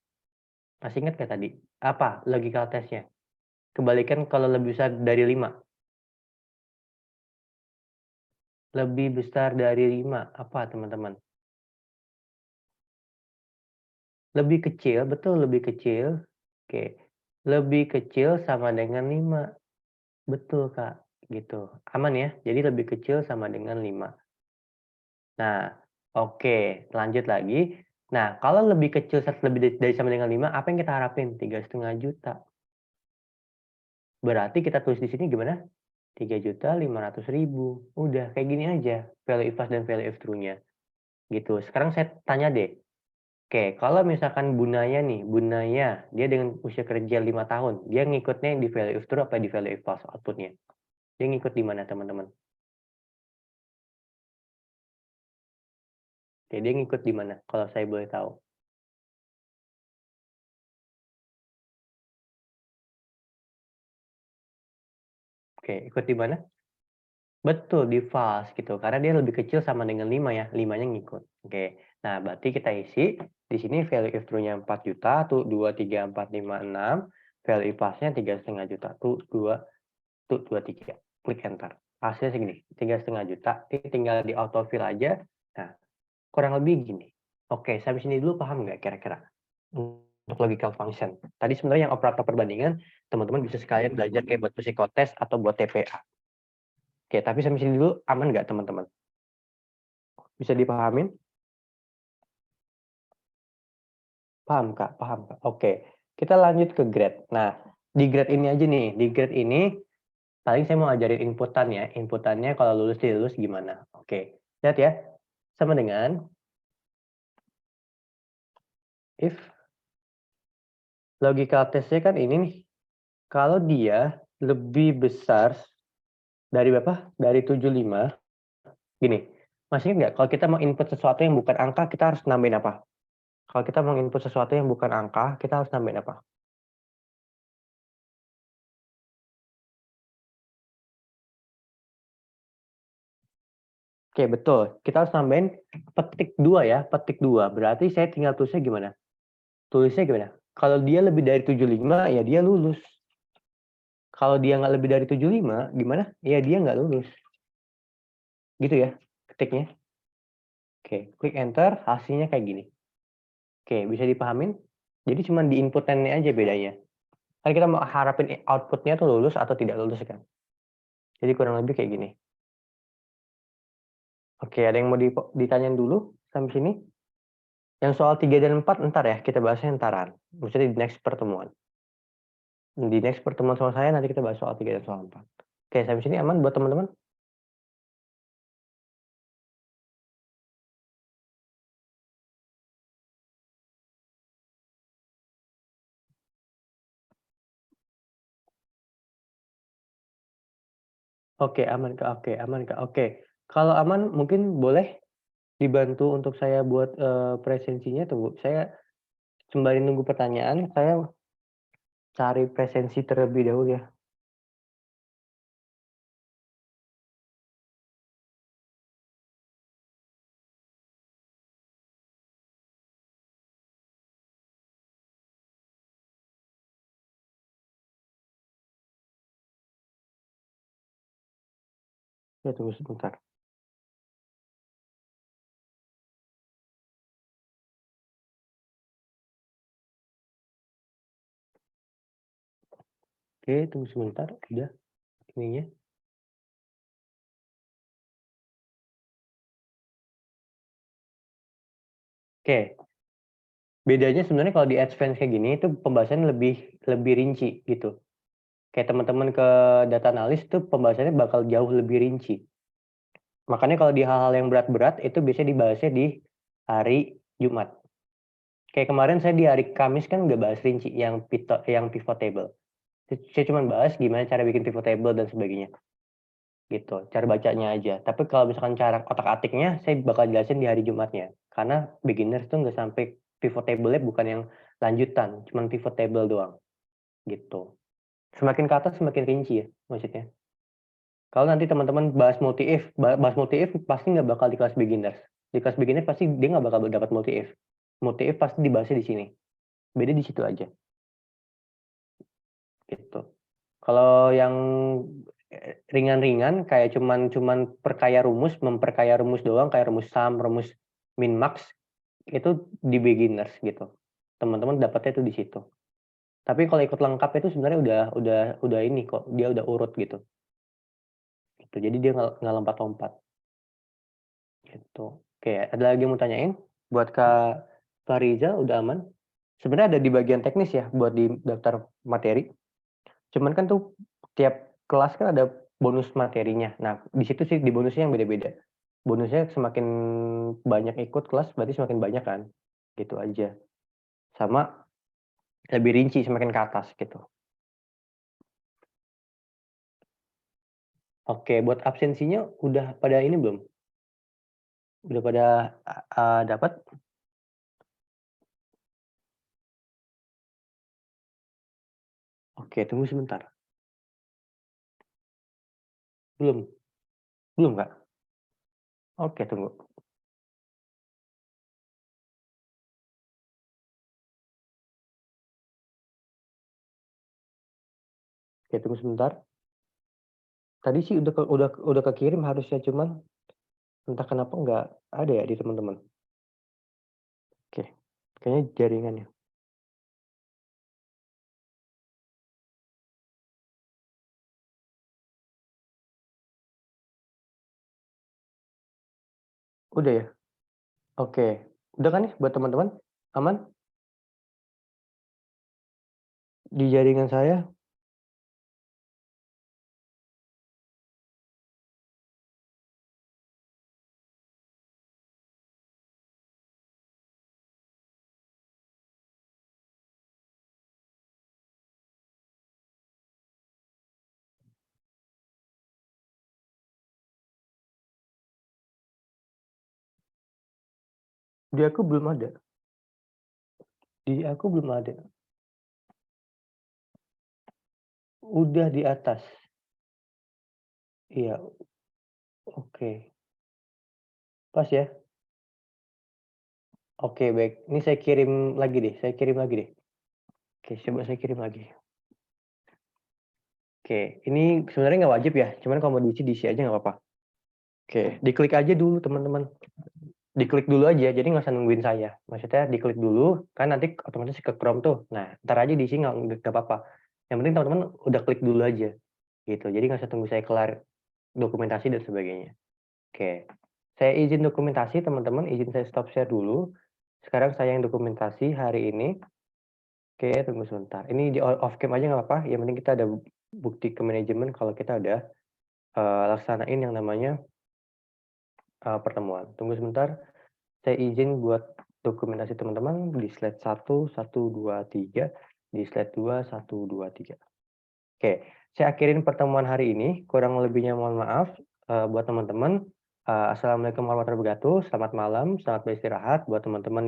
A: Masih ingat nggak tadi? Apa logical test-nya? Kebalikan kalau lebih besar dari 5. Lebih besar dari 5, apa teman-teman? Lebih kecil, betul lebih kecil. Oke, lebih kecil sama dengan 5. Betul, Kak, gitu. Aman ya? Jadi lebih kecil sama dengan 5. Nah, oke, lanjut lagi. Nah, kalau lebih kecil lebih dari sama dengan 5, apa yang kita harapin? 3,5 juta. Berarti kita tulis di sini gimana? 3.500.000. Udah kayak gini aja value if dan value if true-nya. Gitu. Sekarang saya tanya deh. Oke, kalau misalkan Bunaya nih, Bunaya, dia dengan usia kerja 5 tahun, dia ngikutnya di value if true apa di value if false output-nya? Dia ngikut di mana, teman-teman? Oke, dia ngikut di mana kalau saya boleh tahu? Oke, ikut di mana? Betul, di false gitu, karena dia lebih kecil sama dengan 5 ya, 5-nya ngikut. Oke, nah berarti kita isi, di sini value if true-nya 4 juta, tuh 2, 3, 4, 5, 6, value if false-nya 3,5 juta, tuh 2, tuh 2, 3, klik enter. Hasilnya segini, 3,5 juta, ini tinggal di autofill aja, nah kurang lebih gini. Oke, sampai sini dulu paham nggak kira-kira? Untuk logical function. Tadi sebenarnya yang operator perbandingan, teman-teman bisa sekalian belajar kayak buat psikotes atau buat TPA. Oke, tapi sampai sini dulu aman nggak teman-teman? Bisa dipahamin? Paham Kak, paham Kak. Oke, kita lanjut ke grade. Nah, di grade ini aja nih, di grade ini paling saya mau ajarin inputannya. Inputannya kalau lulus lulus gimana. Oke, lihat ya. Sama dengan if logical testnya kan ini nih. Kalau dia lebih besar dari berapa? Dari 75. Gini, masih ingat nggak kalau kita mau input sesuatu yang bukan angka, kita harus nambahin apa? Kalau kita mau input sesuatu yang bukan angka, kita harus nambahin apa? Oke, betul. Kita harus nambahin petik 2 ya, petik 2. Berarti saya tinggal tulisnya gimana? Tulisnya gimana? Kalau dia lebih dari 75, ya dia lulus. Kalau dia nggak lebih dari 75, gimana? Ya dia nggak lulus. Gitu ya, ketiknya. Oke, klik enter, hasilnya kayak gini. Oke, bisa dipahamin? Jadi cuma di inputannya aja bedanya. Kan kita mau harapin outputnya tuh lulus atau tidak lulus kan? Jadi kurang lebih kayak gini. Oke, ada yang mau ditanyain dulu sampai sini? Yang soal 3 dan 4 entar ya, kita bahasnya entaran. Maksudnya di next pertemuan. Di next pertemuan sama saya nanti kita bahas soal 3 dan soal 4. Oke, sampai sini aman buat teman-teman? Oke, aman Kak, oke, aman Kak, oke. Kalau aman mungkin boleh dibantu untuk saya buat, presensinya, tunggu, saya sembari nunggu pertanyaan, saya cari presensi terlebih dahulu ya. Ya, tunggu sebentar. Oke, tunggu sebentar, udah ininya. Oke, bedanya sebenarnya kalau di Advance kayak gini itu pembahasannya lebih lebih rinci gitu. Kayak teman-teman ke data analis tuh pembahasannya bakal jauh lebih rinci. Makanya kalau di hal-hal yang berat-berat itu biasanya dibahasnya di hari Jumat. Kayak kemarin saya di hari Kamis kan udah bahas rinci yang pivot table. Saya cuma bahas gimana cara bikin pivot table dan sebagainya. Gitu, cara bacanya aja. Tapi kalau misalkan cara otak-atiknya saya bakal jelasin di hari Jumatnya. Karena beginners tuh nggak sampai pivot table-nya bukan yang lanjutan, cuma pivot table doang, gitu. Semakin ke atas semakin rinci ya maksudnya. Kalau nanti teman-teman bahas multi if pasti nggak bakal di kelas beginners. Di kelas beginner pasti dia nggak bakal dapat multi if. Multi if pasti dibahasnya di sini. Beda di situ aja, gitu. Kalau yang ringan-ringan kayak cuman cuman memperkaya rumus doang kayak rumus sum, rumus min max itu di beginners gitu. Teman-teman dapatnya itu di situ. Tapi kalau ikut lengkap itu sebenarnya udah ini kok, dia udah urut gitu. Gitu. Jadi dia nggak lompat-lompat gitu. Oke, ada lagi yang mau tanyain? Buat Kak Fariza udah aman? Sebenarnya ada di bagian teknis ya buat di daftar materi. Cuman kan tuh tiap kelas kan ada bonus materinya. Nah, di situ sih di bonusnya yang beda-beda. Bonusnya semakin banyak ikut kelas berarti semakin banyak kan. Gitu aja. Sama lebih rinci semakin ke atas gitu. Oke, buat absensinya udah pada ini belum? Udah pada dapat? Oke, tunggu sebentar. Belum? Belum, Kak? Oke, tunggu. Oke, tunggu sebentar. Tadi sih udah kekirim harusnya, cuman entah kenapa nggak ada ya di teman-teman. Oke, kayaknya jaringan ya. Udah ya? Oke. Udah kan ya buat teman-teman? Aman? Di jaringan saya? Di aku belum ada. Di aku belum ada. Udah di atas. Iya, oke. Pas ya? Oke, baik. Ini saya kirim lagi deh, Oke, coba saya kirim lagi. Oke, ini sebenarnya nggak wajib ya, cuman kalau mau diisi aja nggak apa-apa. Oke, diklik aja dulu teman-teman. Diklik dulu aja, jadi nggak usah nungguin saya. Maksudnya diklik dulu, kan nanti otomatis ke Chrome tuh. Nah, ntar aja diisi nggak apa-apa. Yang penting teman-teman udah klik dulu aja, gitu. Jadi nggak usah tunggu saya kelar dokumentasi dan sebagainya. Oke, saya izin dokumentasi teman-teman, izin saya stop share dulu. Sekarang saya yang dokumentasi hari ini. Oke, tunggu sebentar. Ini di off cam aja nggak apa-apa. Yang penting kita ada bukti ke manajemen kalau kita udah laksanain yang namanya pertemuan. Tunggu sebentar. Saya izin buat dokumentasi teman-teman di slide 1, 1, 2, 3. Di slide 2, 1, 2, 3. Oke, saya akhirin pertemuan hari ini. Kurang lebihnya mohon maaf buat teman-teman. Assalamualaikum warahmatullahi wabarakatuh. Selamat malam, selamat beristirahat buat teman-teman.